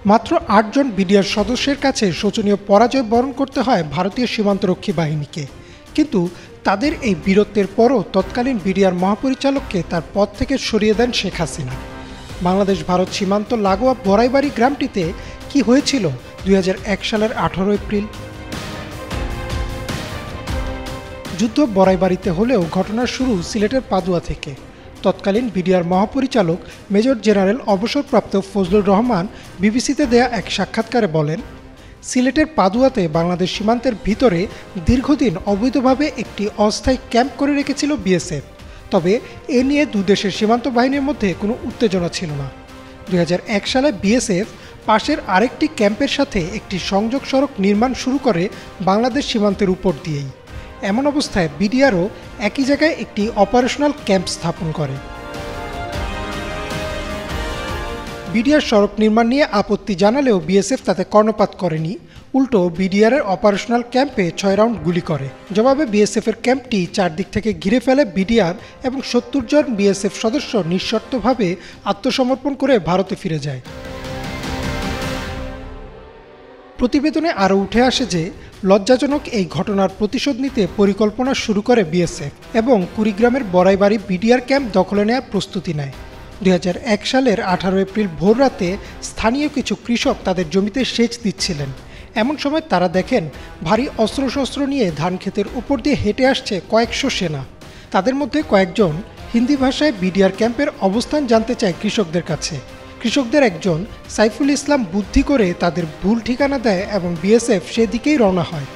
মাত্র ৮ জন বিডিআর সদস্যের কাছে শোচনীয় পরাজয় বরণ করতে হয় ভারতীয় সীমান্তরক্ষী বাহিনীকে। কিন্তু তাদের এই বীরত্বের পরও তৎকালীন বিডিআর মহাপরিচালককে তার পদ থেকে সরিয়ে দেন শেখ হাসিনা। বাংলাদেশ ভারত সীমান্ত লাগোয়া বড়াইবাড়ি গ্রামটিতে কি হয়েছিল ২০০১ সালের ১৮ এপ্রিল? যুদ্ধ বড়াইবাড়িতে হলেও ঘটনার শুরু সিলেটের পাদুয়া থেকে। তৎকালীন বিডিআর মহাপরিচালক মেজর জেনারেল অবসরপ্রাপ্ত ফজলুর রহমান বিবিসিতে দেয়া এক সাক্ষাৎকারে বলেন, সিলেটের পাদুয়াতে বাংলাদেশ সীমান্তের ভিতরে দীর্ঘদিন অবৈধভাবে একটি অস্থায়ী ক্যাম্প করে রেখেছিল বিএসএফ। তবে এ নিয়ে দুদেশের সীমান্ত বাহিনীর মধ্যে কোনো উত্তেজনা ছিল না। ২০০১ সালে বিএসএফ পাশের আরেকটি ক্যাম্পের সাথে একটি সংযোগ সড়ক নির্মাণ শুরু করে বাংলাদেশ সীমান্তের উপর দিয়েই। এমন অবস্থায় বিডিআরও একই জায়গায় একটি অপারেশনাল ক্যাম্প স্থাপন করে। বিডিআর সড়ক নির্মাণ নিয়ে আপত্তি জানালেও বিএসএফ তাতে কর্ণপাত করেনি, উল্টো বিডিআরের অপারেশনাল ক্যাম্পে ৬ রাউন্ড গুলি করে। জবাবে বিএসএফের ক্যাম্পটি চারদিক থেকে ঘিরে ফেলে বিডিআর এবং ৭০ জন বিএসএফ সদস্য নিঃশর্তভাবে আত্মসমর্পণ করে ভারতে ফিরে যায়। প্রতিবেদনে আরও উঠে আসে যে লজ্জাজনক এই ঘটনার প্রতিশোধ নিতে পরিকল্পনা শুরু করে বিএসএফ এবং কুড়িগ্রামের বড়াইবাড়ি বিডিআর ক্যাম্প দখলে নেওয়ার প্রস্তুতি নেয়। ২০০১ সালের ১৮ এপ্রিল ভোররাতে স্থানীয় কিছু কৃষক তাদের জমিতে সেচ দিচ্ছিলেন। এমন সময় তারা দেখেন ভারী অস্ত্রশস্ত্র নিয়ে ধান ক্ষেতের উপর দিয়ে হেঁটে আসছে কয়েকশো সেনা। তাদের মধ্যে কয়েকজন হিন্দি ভাষায় বিডিআর ক্যাম্পের অবস্থান জানতে চায় কৃষকদের কাছে। কৃষকদের একজন সাইফুল ইসলাম বুদ্ধি করে তাদের ভুল ঠিকানা দেয় এবং বিএসএফ সেদিকেই রওনা হয়।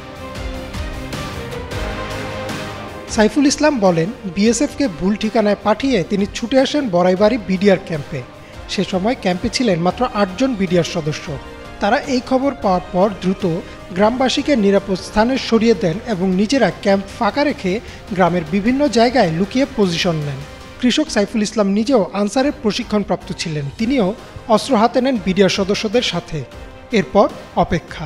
সাইফুল ইসলাম বলেন, বিএসএফকে ভুল ঠিকানায় পাঠিয়ে তিনি ছুটে আসেন বড়াইবাড়ি বিডিআর ক্যাম্পে। সে সময় ক্যাম্পে ছিলেন মাত্র ৮ জন বিডিআর সদস্য। তারা এই খবর পাওয়ার পর দ্রুত গ্রামবাসীকে নিরাপদ স্থানে সরিয়ে দেন এবং নিজেরা ক্যাম্প ফাঁকা রেখে গ্রামের বিভিন্ন জায়গায় লুকিয়ে পজিশন নেন। কৃষক সাইফুল ইসলাম নিজেও আনসারের প্রশিক্ষণপ্রাপ্ত ছিলেন। তিনিও অস্ত্র হাতে নেন বিডিআর সদস্যদের সাথে। এরপর অপেক্ষা।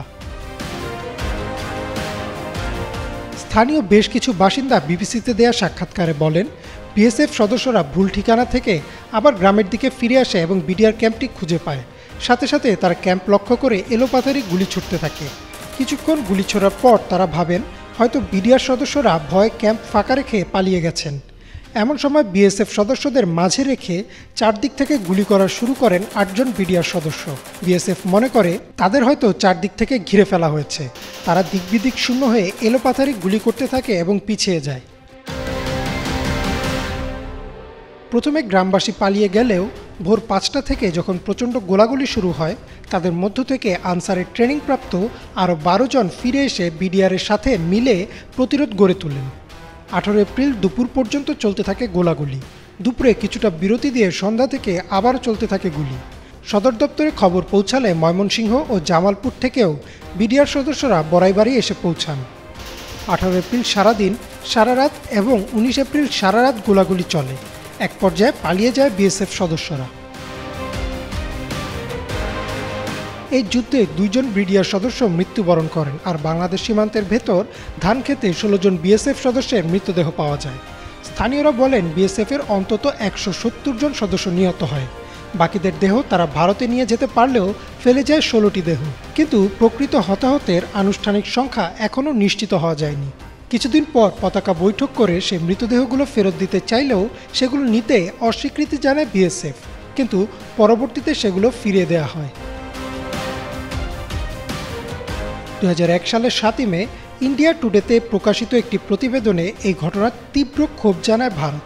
স্থানীয় বেশ কিছু বাসিন্দা বিবিসিতে দেয়া সাক্ষাৎকারে বলেন, বিএসএফ সদস্যরা ভুল ঠিকানা থেকে আবার গ্রামের দিকে ফিরে আসে এবং বিডিআর ক্যাম্পটি খুঁজে পায়। সাথে সাথে তারা ক্যাম্প লক্ষ্য করে এলোপাথারি গুলি ছুটতে থাকে। কিছুক্ষণ গুলি ছোড়ার পর তারা ভাবেন হয়তো বিডিআর সদস্যরা ভয়ে ক্যাম্প ফাঁকা রেখে পালিয়ে গেছেন। এমন সময় বিএসএফ সদস্যদের মাঝে রেখে চারদিক থেকে গুলি করা শুরু করেন ৮ জন বিডিআর সদস্য। বিএসএফ মনে করে তাদের হয়তো চারদিক থেকে ঘিরে ফেলা হয়েছে। তারা দিকবিদিক শূন্য হয়ে এলোপাথারি গুলি করতে থাকে এবং পিছিয়ে যায়। প্রথমে গ্রামবাসী পালিয়ে গেলেও ভোর ৫টা থেকে যখন প্রচণ্ড গোলাগুলি শুরু হয়, তাদের মধ্য থেকে আনসারের ট্রেনিংপ্রাপ্ত আরও ১২ জন ফিরে এসে বিডিআরের সাথে মিলে প্রতিরোধ গড়ে তোলেন। ১৮ এপ্রিল দুপুর পর্যন্ত চলতে থাকে গোলাগুলি। দুপুরে কিছুটা বিরতি দিয়ে সন্ধ্যা থেকে আবার চলতে থাকে গুলি। সদর দপ্তরে খবর পৌঁছালে ময়মনসিংহ ও জামালপুর থেকেও বিডিআর সদস্যরা বড়াইবাড়ি এসে পৌঁছান। ১৮ এপ্রিল সারাদিন, সারা রাত এবং ১৯ এপ্রিল সারা রাত গোলাগুলি চলে। এক পর্যায়ে পালিয়ে যায় বিএসএফ সদস্যরা। এই যুদ্ধে ২ জন বিডিআর সদস্য মৃত্যুবরণ করেন, আর বাংলাদেশ সীমান্তের ভেতর ধান খেতে ১৬ জন বিএসএফ সদস্যের মৃতদেহ পাওয়া যায়। স্থানীয়রা বলেন, বিএসএফের অন্তত ১৭০ জন সদস্য নিহত হয়। বাকিদের দেহ তারা ভারতে নিয়ে যেতে পারলেও ফেলে যায় ১৬টি দেহ। কিন্তু প্রকৃত হতাহতের আনুষ্ঠানিক সংখ্যা এখনও নিশ্চিত হওয়া যায়নি। কিছুদিন পর পতাকা বৈঠক করে সে মৃতদেহগুলো ফেরত দিতে চাইলেও সেগুলো নিতে অস্বীকৃতি জানায় বিএসএফ, কিন্তু পরবর্তীতে সেগুলো ফিরিয়ে দেওয়া হয়। ২০০১ সালের ৭ই মে ইন্ডিয়া টুডেতে প্রকাশিত একটি প্রতিবেদনে এই ঘটনার তীব্র ক্ষোভ জানায় ভারত।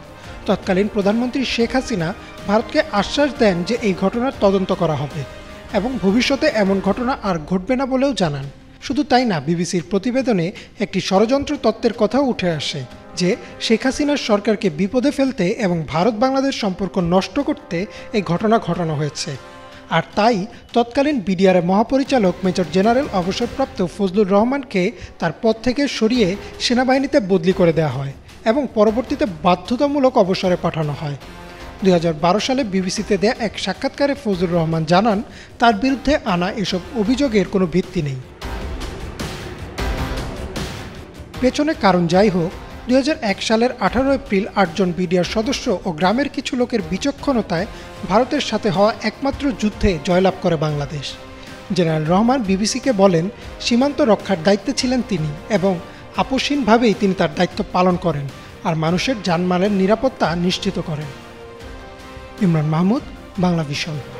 তৎকালীন প্রধানমন্ত্রী শেখ হাসিনা ভারতকে আশ্বাস দেন যে এই ঘটনার তদন্ত করা হবে এবং ভবিষ্যতে এমন ঘটনা আর ঘটবে না বলেও জানান। শুধু তাই না, বিবিসির প্রতিবেদনে একটি ষড়যন্ত্র তত্ত্বের কথাও উঠে আসে যে শেখ হাসিনার সরকারকে বিপদে ফেলতে এবং ভারত বাংলাদেশ সম্পর্ক নষ্ট করতে এই ঘটনা ঘটানো হয়েছে। আর তাই তৎকালীন বিডিআরের মহাপরিচালক মেজর জেনারেল অবসরপ্রাপ্ত ফজলুর রহমানকে তার পদ থেকে সরিয়ে সেনাবাহিনীতে বদলি করে দেওয়া হয় এবং পরবর্তীতে বাধ্যতামূলক অবসরে পাঠানো হয়। ২০১২ সালে বিবিসিতে দেয়া এক সাক্ষাৎকারে ফজলুর রহমান জানান, তার বিরুদ্ধে আনা এসব অভিযোগের কোনো ভিত্তি নেই। পেছনে কারণ যাই হোক, ২০০১ সালের ১৮ এপ্রিল ৮ জন বিডিআর সদস্য ও গ্রামের কিছু লোকের বিচক্ষণতায় ভারতের সাথে হওয়া একমাত্র যুদ্ধে জয়লাভ করে বাংলাদেশ। জেনারেল রহমান বিবিসিকে বলেন, সীমান্ত রক্ষার দায়িত্বে ছিলেন তিনি এবং আপোষহীনভাবেই তিনি তার দায়িত্ব পালন করেন আর মানুষের জানমালের নিরাপত্তা নিশ্চিত করেন। ইমরান মাহমুদ, বাংলা ভিশন।